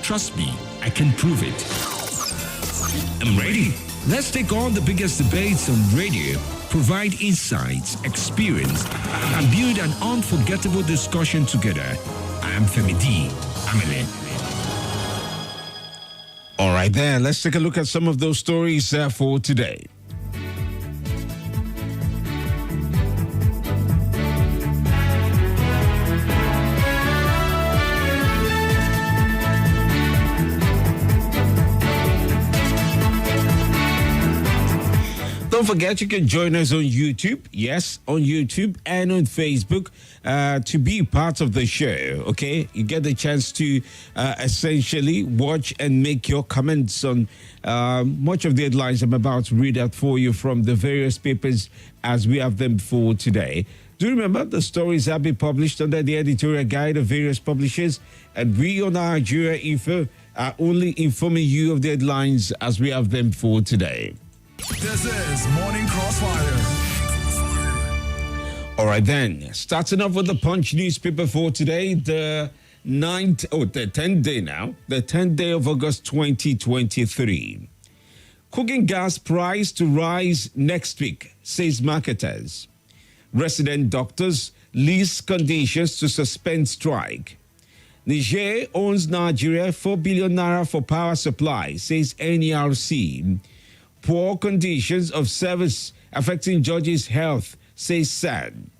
Trust me, I can prove it. I'm ready. Let's take on the biggest debates on radio, provide insights, experience, and build an unforgettable discussion together. I am Femi D. Amele. All right, then, let's take a look at some of those stories for today. Don't forget, you can join us on YouTube. Yes, on YouTube and on Facebook to be part of the show, okay? You get the chance to essentially watch and make your comments on much of the headlines I'm about to read out for you from the various papers as we have them for today. Do remember the stories have been published under the editorial guide of various publishers, and we on Nigeria Info are only informing you of the headlines as we have them for today. This is Morning Crossfire. All right, then. Starting off with the Punch newspaper for today, the 10th day now, the 10th day of August 2023. Cooking gas price to rise next week, says marketers. Resident doctors lease conditions to suspend strike. Niger owns Nigeria 4 billion naira for power supply, says NERC. Poor conditions of service affecting judges' health, says SAN.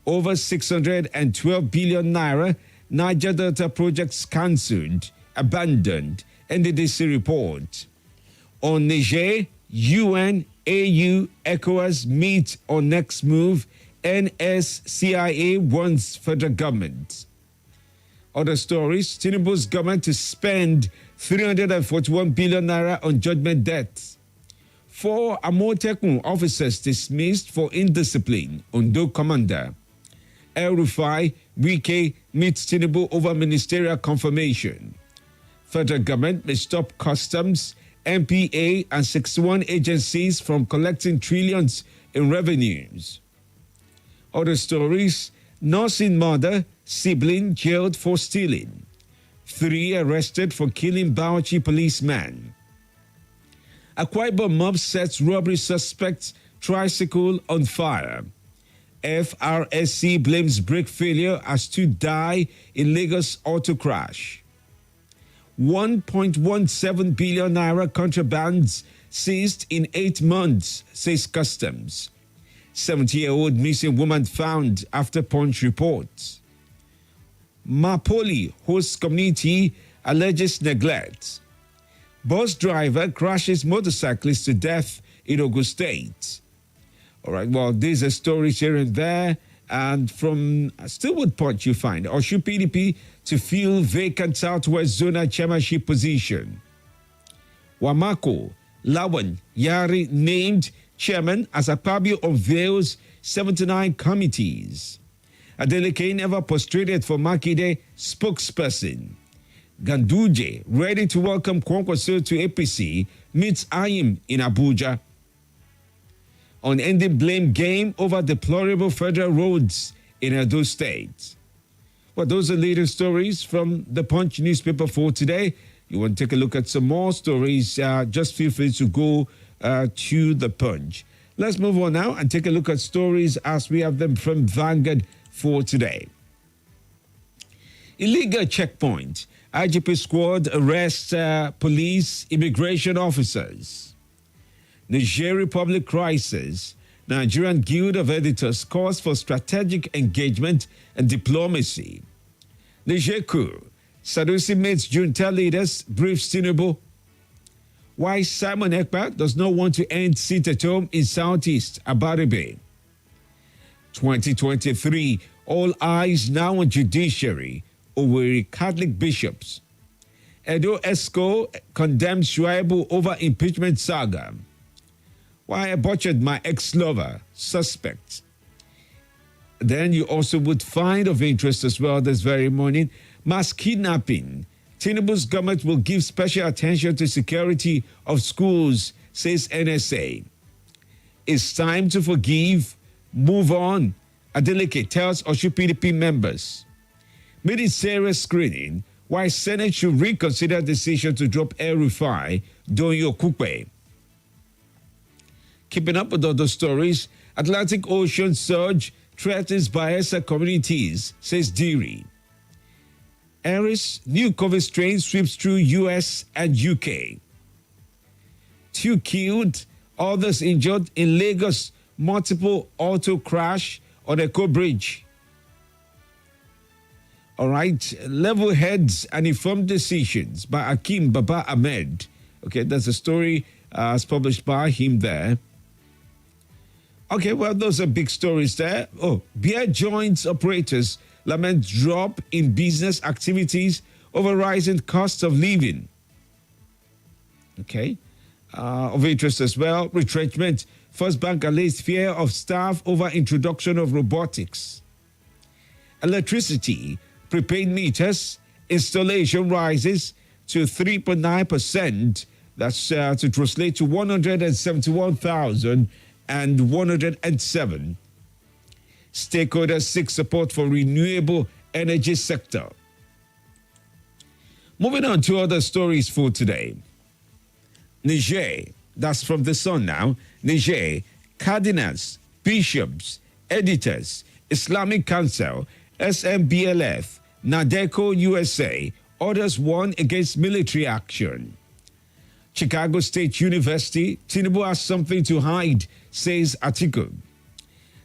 Over 612 billion naira Niger Delta projects cancelled, abandoned, NDDC report. On Niger, UN, AU, ECOWAS meet on next move, NSCIA warns federal government. Other stories, Tinubu's government to spend 341 billion naira on judgment debts. 4 Amotekun officers dismissed for indiscipline. Ondo commander. El Rufai, Wike meets Tinubu over ministerial confirmation. Federal government may stop customs, MPA, and 61 agencies from collecting trillions in revenues. Other stories, nursing mother, sibling jailed for stealing. 3 arrested for killing Bauchi policeman. Akwa Ibom mob sets robbery suspect tricycle on fire. FRSC blames brake failure as 2 die in Lagos auto crash. 1.17 billion naira contrabands seized in 8 months, says customs. 70-year-old missing woman found after Punch reports. Mapoli host community alleges neglect. Bus driver crashes motorcyclist to death in Ogun State. All right, well, these are stories here and there. And from Stillwood Punch, you find Oshu PDP to fill vacant Southwest Zonal chairmanship position. Wamako, Lawan, Yari named chairman as Akpabio unveils 79 committees. Adeleke never prostrated for Makinde spokesperson. Ganduje, ready to welcome Kwankwaso to APC, meets Ayim in Abuja. On ending blame game over deplorable federal roads in Edo State. Well, those are latest stories from the Punch newspaper for today. You want to take a look at some more stories, just feel free to go to the Punch. Let's move on now and take a look at stories as we have them from Vanguard for today. Illegal checkpoint. IGP squad arrests police immigration officers. Niger Republic crisis. Nigerian Guild of Editors calls for strategic engagement and diplomacy. Niger coup. Sanusi meets junta leaders, briefs Tinubu. Why Simon Ekpa does not want to end sit at home in Southeast Abaribe. 2023, all eyes now on judiciary. Owerri Catholic bishops. Edo Esco condemns Shuaibu over impeachment saga. Why I butchered my ex-lover, suspect. Then you also would find of interest as well this very morning, mass kidnapping. Tinubu's government will give special attention to security of schools, says NSA. It's time to forgive, move on, Adeleke tells Oshu PDP members. Mid-series screening, why Senate should reconsider decision to drop El-Rufai Donyo Kupe. Keeping up with other stories, Atlantic Ocean surge threatens Bayelsa communities, says Deary. Aries, new COVID strain sweeps through US and UK. 2 killed, others injured in Lagos, multiple auto crash on Eko Bridge. All right, level heads and informed decisions by Akim Baba Ahmed. Okay, there's a story as published by him there. Okay, well, those are big stories there. Oh, beer joints operators lament drop in business activities over rising cost of living. Okay, of interest as well, retrenchment. First Bank allays fear of staff over introduction of robotics. Electricity, prepaid meters, installation rises to 3.9%. That's to translate to 171,107. Stakeholders seek support for renewable energy sector. Moving on to other stories for today. Niger, that's from the Sun now. Niger, cardinals, bishops, editors, Islamic Council, SMBLF, Nadeco USA, orders warn against military action. Chicago State University, Tinubu has something to hide, says article.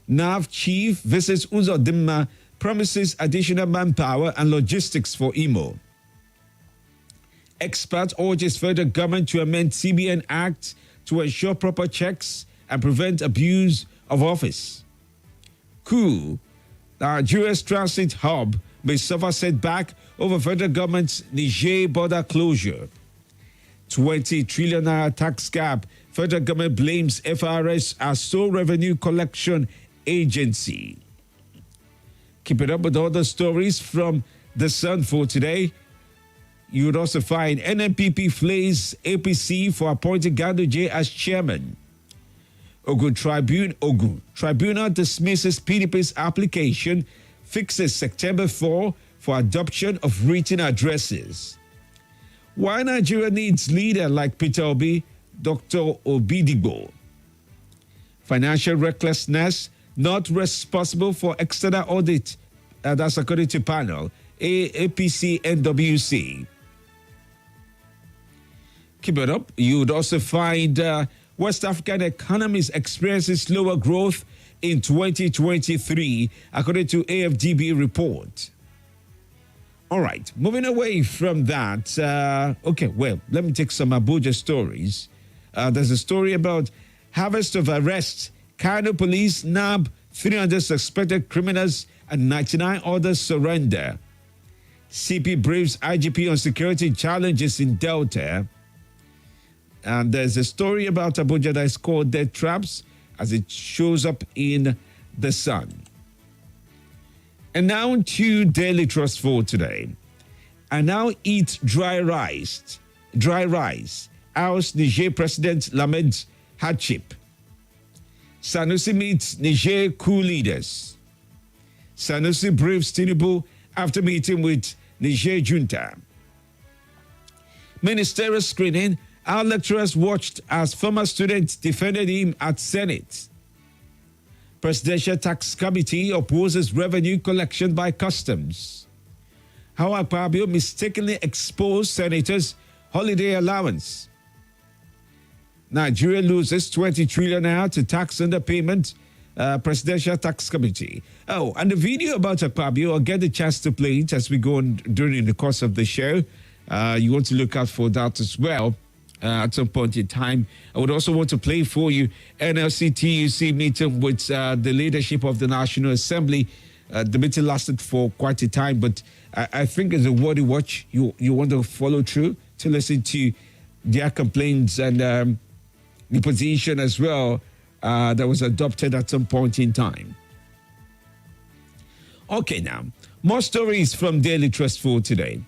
NAV chief visits Uzodimma, promises additional manpower and logistics for Imo. Expert urges federal government to amend CBN Act to ensure proper checks and prevent abuse of office. Coup, Nigeria's transit hub may suffer setback over federal government's Niger border closure. 20 trillion naira tax gap. Federal government blames FRS as sole revenue collection agency. Keep it up with other stories from The Sun for today. You would also find NNPP flays APC for appointing Ganduje as chairman. Ogun Tribunal dismisses PDP's application, fixes September 4 for adoption of written addresses. Why Nigeria needs leader like Peter Obi, Dr. Obidigbo. Financial recklessness, not responsible for external audit. That's according to panel, APC NWC. Keep it up. You would also find West African economies experiencing slower growth in 2023, according to AFDB report. All right, moving away from that. Okay, well, let me take some Abuja stories. There's a story about harvest of arrests. Kano police nab 300 suspected criminals and 99 others surrender. CP briefs IGP on security challenges in Delta. And there's a story about Abuja that is called Death Traps as it shows up in The Sun. And now to Daily Trust for today. I now eat dry rice. Dry rice. Oust Niger President laments hardship. Sanusi meets Niger coup leaders. Sanusi briefs Tinubu after meeting with Niger junta. Ministerial screening. Our lecturers watched as former students defended him at Senate. Presidential Tax Committee opposes revenue collection by customs. How Akpabio mistakenly exposed senators' holiday allowance. Nigeria loses 20 trillion naira to tax underpayment. Presidential Tax Committee. Oh, and the video about Akpabio, I'll get the chance to play it as we go on during the course of the show. You want to look out for that as well. At some point in time, I would also want to play for you NLC TUC meeting with the leadership of the National Assembly. The meeting lasted for quite a time, but I think it's a worthy watch. You want to follow through to listen to their complaints and the position as well that was adopted at some point in time. Okay, now, more stories from Daily Trust for today.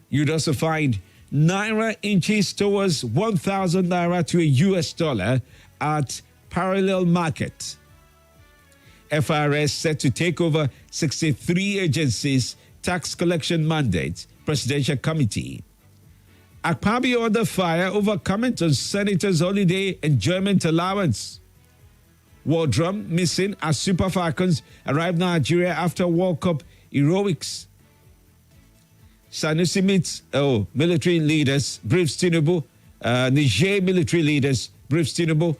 You'd also find Naira inches towards 1,000 Naira to a US dollar at parallel market. FRS set to take over 63 agencies' tax collection mandate Presidential Committee. Akpabio under fire over comment on Senator's holiday enjoyment allowance. War drum missing as Super Falcons arrive Nigeria after World Cup heroics. Sanusi meets military leaders, briefs Tinubu. Niger military leaders, briefs Tinubu.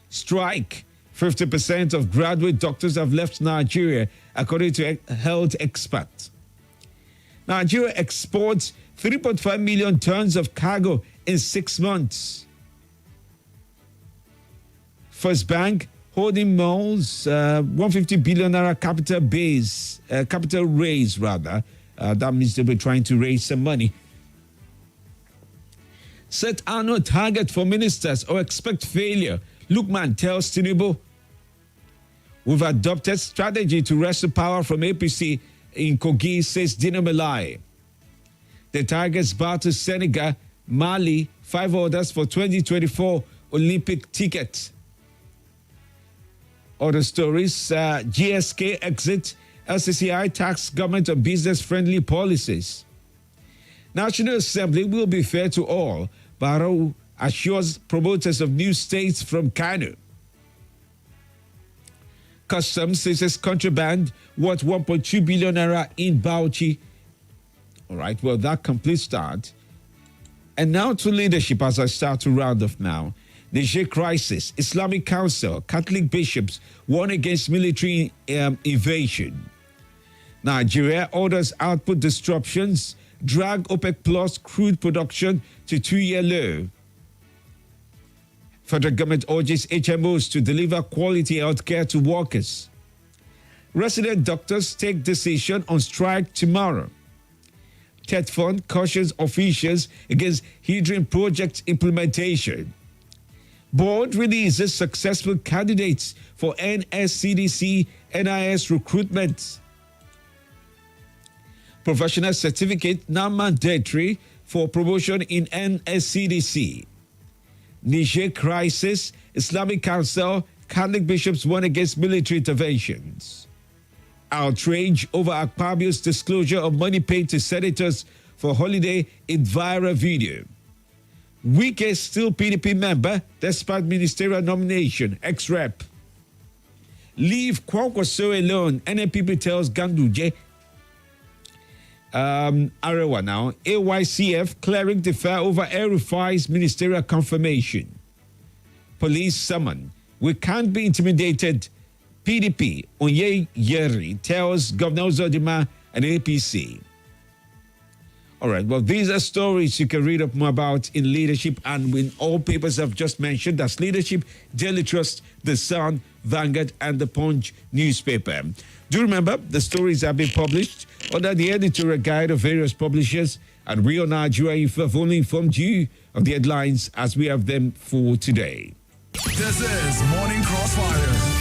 Strike. 50% of graduate doctors have left Nigeria, according to a health expert. Nigeria exports 3.5 million tons of cargo in 6 months. First Bank holding malls, 150 billion naira capital raise rather. That means they'll be trying to raise some money. Set annual target for ministers or expect failure. Lukman tells Tinubu, we've adopted strategy to wrestle power from APC in Kogi, says Dino Melai. The targets bow to Senegal, Mali, 5 orders for 2024 Olympic ticket. Other stories, GSK exit, LCCI tax government on business-friendly policies. National Assembly will be fair to all. Barrow assures promoters of new states from Kano. Customs seizes contraband worth 1.2 billion naira in Bauchi. All right, well, that completes that. And now to leadership as I start to round off now. Niger crisis, Islamic Council, Catholic bishops warn against military invasion. Nigeria orders output disruptions, drag OPEC Plus crude production to 2-year low. Federal government urges HMOs to deliver quality health care to workers. Resident doctors take decision on strike tomorrow. TED Fund cautions officials against hindering project implementation. Board releases successful candidates for NSCDC NIS recruitment. Professional certificate now mandatory for promotion in NSCDC. Niger crisis, Islamic Council, Catholic bishops warn against military interventions. Outrage over Akpabio's disclosure of money paid to senators for holiday in viral video. Wike still PDP member despite ministerial nomination, ex-rep. Leave Kwankwaso alone, NNPP tells Ganduje. Arewa now, AYCF clearing defer over El-Rufai's ministerial confirmation. Police summon. We can't be intimidated. PDP, Onye Yeri tells Governor Zodima and APC. All right, well, these are stories you can read up more about in Leadership and in all papers I've just mentioned. That's Leadership, Daily Trust, The Sun, Vanguard, and The Punch newspaper. Do remember, the stories have been published under the editorial guide of various publishers, and we on Nigeria Info have only informed you of the headlines as we have them for today. This is Morning Crossfire.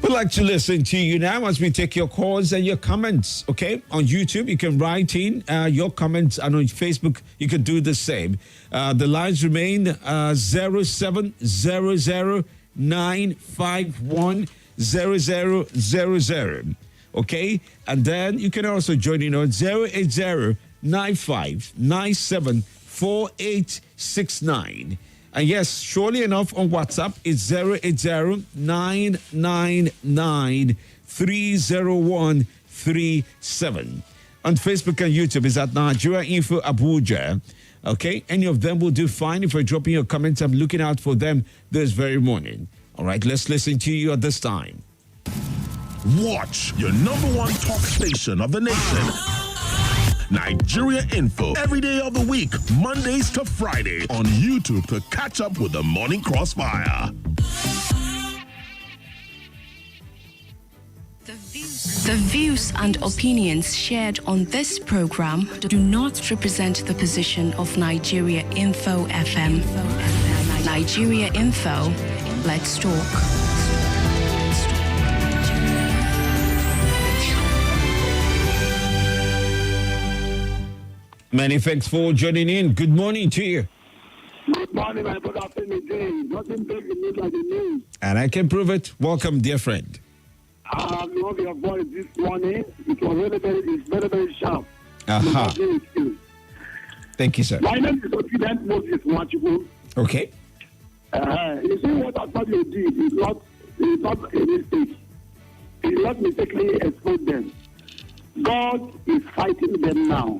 We'd like to listen to you now as we take your calls and your comments, okay? On YouTube, you can write in your comments, and on Facebook, you can do the same. The lines remain 0709510000, okay? And then you can also join in on 08095974869. And yes, surely enough, on WhatsApp, it's 08099930137. On Facebook and YouTube, it's at Nigeria Info Abuja. Okay, any of them will do fine. If you're dropping your comments, I'm looking out for them this very morning. All right, let's listen to you at this time. Watch your number one talk station of the nation. Nigeria Info, every day of the week, Mondays to Friday, on YouTube to catch up with the Morning Crossfire. The views and opinions shared on this program do not represent the position of Nigeria Info FM. Nigeria Info, let's talk. Many thanks for joining in. Good morning to you. Good morning, my brother Femi. Nothing big in me like the news. And I can prove it. Welcome, dear friend. love your voice this morning. It was it's very, very sharp. Aha. Thank you, sir. My name is President Moses Machibu. Okay. You see what Akpabio did is not a mistake. He not mistakenly exposed them. God is fighting them now.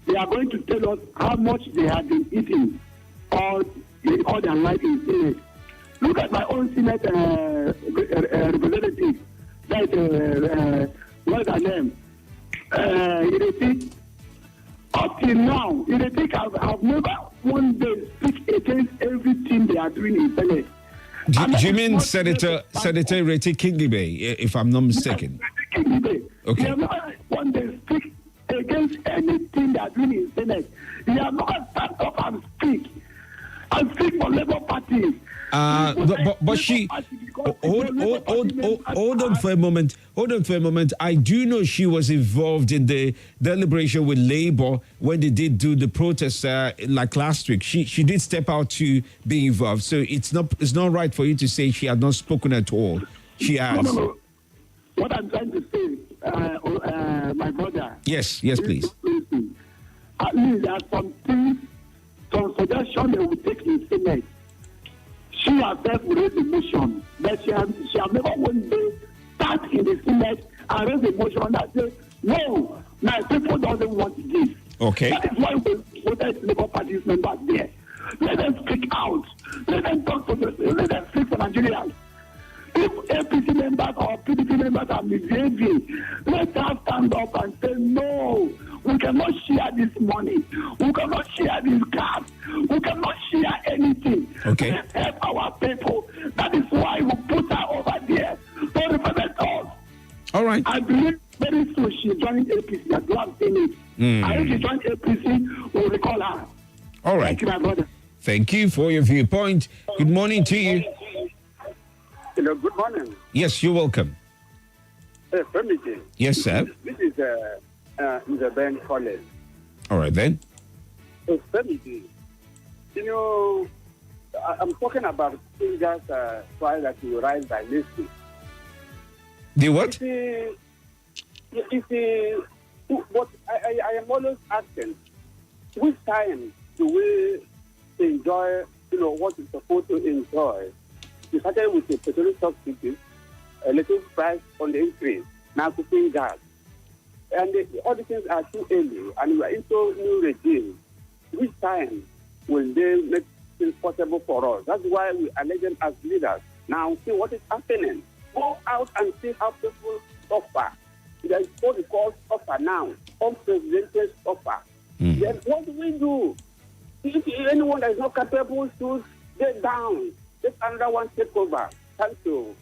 They are going to tell us how much they have been eating all their life in Senate. Look at my own Senate representative. That what's her name? Ireti. Up till now, Ireti have never one day speak against everything they are doing in Senate. Do you mean Senator Ireti Kingibe, if I'm not mistaken? Okay. He has never one day speak against anything they are doing in Senate. He has not stand up and speak for Labour Party. But she hold on for a moment. I do know she was involved in the deliberation with Labour when they did do the protest like last week. She did step out to be involved. So it's not right for you to say she had not spoken at all. She has. No. What I'm trying to say, my brother. Yes, please. At least there are some things, some suggestions they will take in Senate. She herself will raise the motion, but she has never one day sat in the Senate and raise the motion that says, no, my people doesn't want this. Okay. That is why we voted Labour Party's members there. Let them speak out. Let them talk to let them speak for Nigerians. If APC members or PDP members are misbehaving, let us stand up and say, no, we cannot share this money. We cannot share this gas. We cannot share anything. Okay. Let's help our people. That is why we put her over there to represent us. All right. I believe very soon she joined APC. That's what I'm saying it. And if she joined APC, we'll recall her. All right. Thank you, my brother. Thank you for your viewpoint. Good morning to you. Hello, good morning. Yes, you're welcome. Femi. Yes, sir. This is Mr. Ben Collins. All right, then. Femi, you know, I'm talking about fingers trial that you rise by listening. The what? What I am always asking, which time do we enjoy, what we're supposed to enjoy? We started with the petroleum subsidies, a little price on the increase, now cooking gas. And all the things are too early, and we are into new regime. Which time will they make things possible for us? That's why we elect them as leaders. Now, see what is happening. Go out and see how people suffer. There is what we call suffer now, unprecedented suffer. Then what do we do? If anyone that is not capable should get down, let another one take over. Thank you.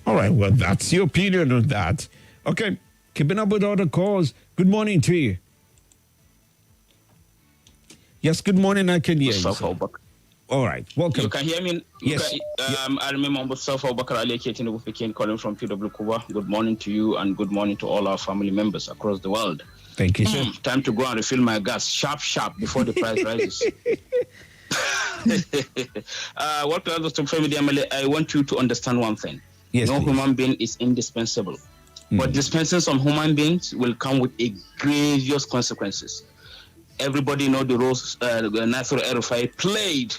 All right, well, that's your opinion on that. Okay, keeping up with all the calls. Good morning to you. Yes, good morning. I can hear you. All right, welcome. You can hear me? Yes. I remember Mustafa Bakar Ali Ketin calling from PW Kuba. Good morning to you and good morning to all our family members across the world. Thank you, sir. Time to go and refill my gas sharp before the price rises. What to family, I want you to understand one thing. Yes, no please. human being is indispensable. But dispensing some human beings will come with a grievous consequences. Everybody know the roles Nasser El-Rufai played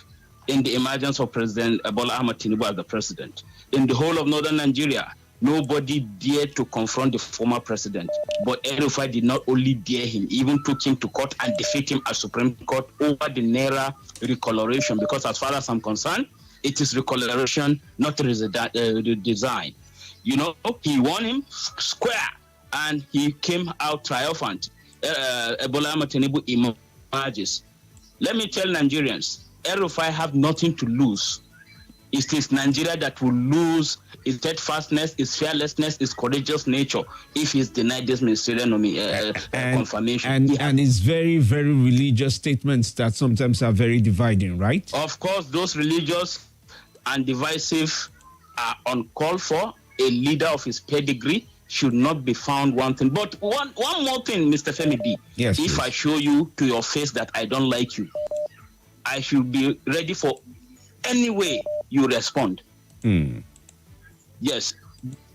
in the emergence of President Bola Ahmed Tinubu as the president. In the whole of northern Nigeria, nobody dared to confront the former president. But El-Rufai did not only dare him, even took him to court and defeat him at Supreme Court over the Naira recoloration. Because as far as I'm concerned, it is recoloration, not design. You know, he won him square, and he came out triumphant. Bola Ahmed Tinubu emerges. Let me tell Nigerians, El-Rufai have nothing to lose. It is Nigeria that will lose its steadfastness, its fearlessness, its courageous nature if he's denied this ministerial confirmation. And his very, very religious statements that sometimes are very dividing, right? Of course, those religious and divisive are uncalled for. A leader of his pedigree should not be found wanting. But one more thing, Mr. Femi D. Yes, if please. I show you to your face that I don't like you, I should be ready for any way you respond. Yes.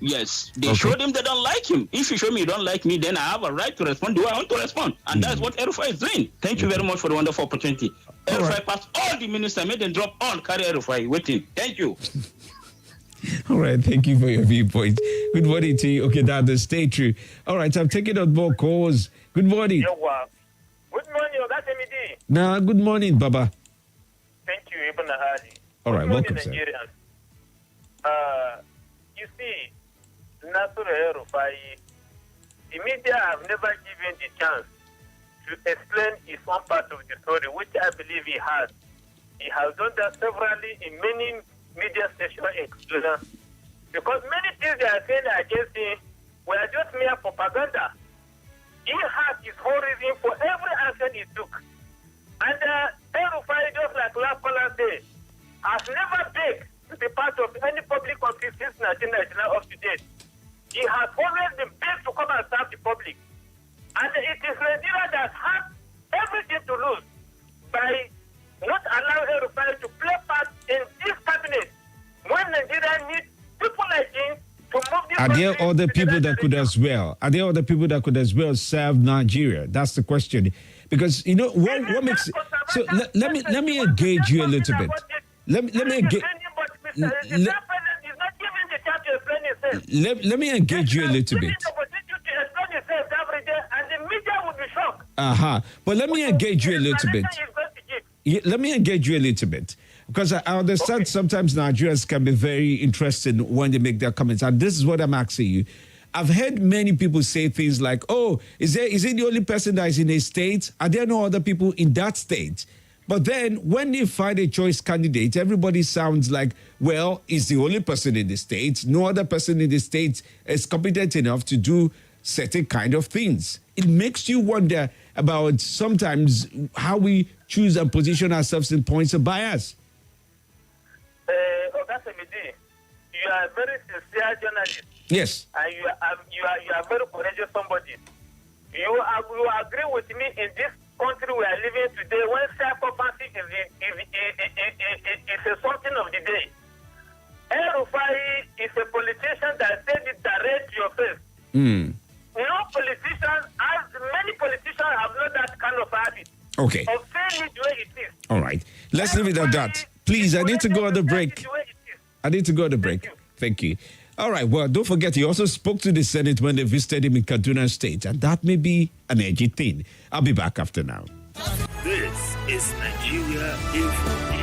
Yes, they showed him they don't like him. If you show me you don't like me, then I have a right to respond the way I want to respond. And that's what Erufai is doing. Thank you very much for the wonderful opportunity. Erufai passed all the ministers, made them drop all, carry Erufai with him. Thank you. All right, thank you for your viewpoint. Good morning to you. Okay, that stay true. All right, I'm taking on more calls. Good morning. Good morning, Oga Femi. Nah, good morning, Baba. Thank you, Ibn Ahadi. All right, welcome, sir. Nigerians. You see, Nasser Rufai, the media have never given the chance to explain his own part of the story, which I believe he has. He has done that severally in many media stations explainer. Because many things they are saying against him were just mere propaganda. He has his whole reason for every action he took. And Rufai, just like last caller said, has never begged to be part of any public office since 1999 up to date. He has always been paid to come and serve the public. And it is Nigeria that has everything to lose by not allowing Rufai to play part in this cabinet when Nigeria needs people like him to move the Are there country other to the people next that could direction. as well? Are there other people that could as well serve Nigeria? That's the question. Because you know what makes so let me engage you a little bit. Let me engage. Let me engage you a little bit. But let me engage you a little bit. Let me engage you a little bit. Because I understand sometimes Nigerians can be very interested when they make their comments. And this is what I'm asking you. I've heard many people say things like, oh, is he the only person that is in a state? Are there no other people in that state? But then when they find a choice candidate, everybody sounds like, well, he's the only person in the state. No other person in the state is competent enough to do certain kind of things. It makes you wonder about sometimes how we choose and position ourselves in points of bias. You are a very sincere journalist. Yes. And you are very courageous somebody. You agree with me in this country we are living today when self-occupancy is something of the day. Rufai is a politician that said it direct to your face. No politician, as many politicians have not that kind of habit. Okay. Of saying it the way it is. All right. Let's leave it at that. Please, I need to go on the break. I need to go on the break. Thank you. All right. Well, don't forget, he also spoke to the Senate when they visited him in Kaduna State, and that may be an edgy thing. I'll be back after now. This is Nigeria Info.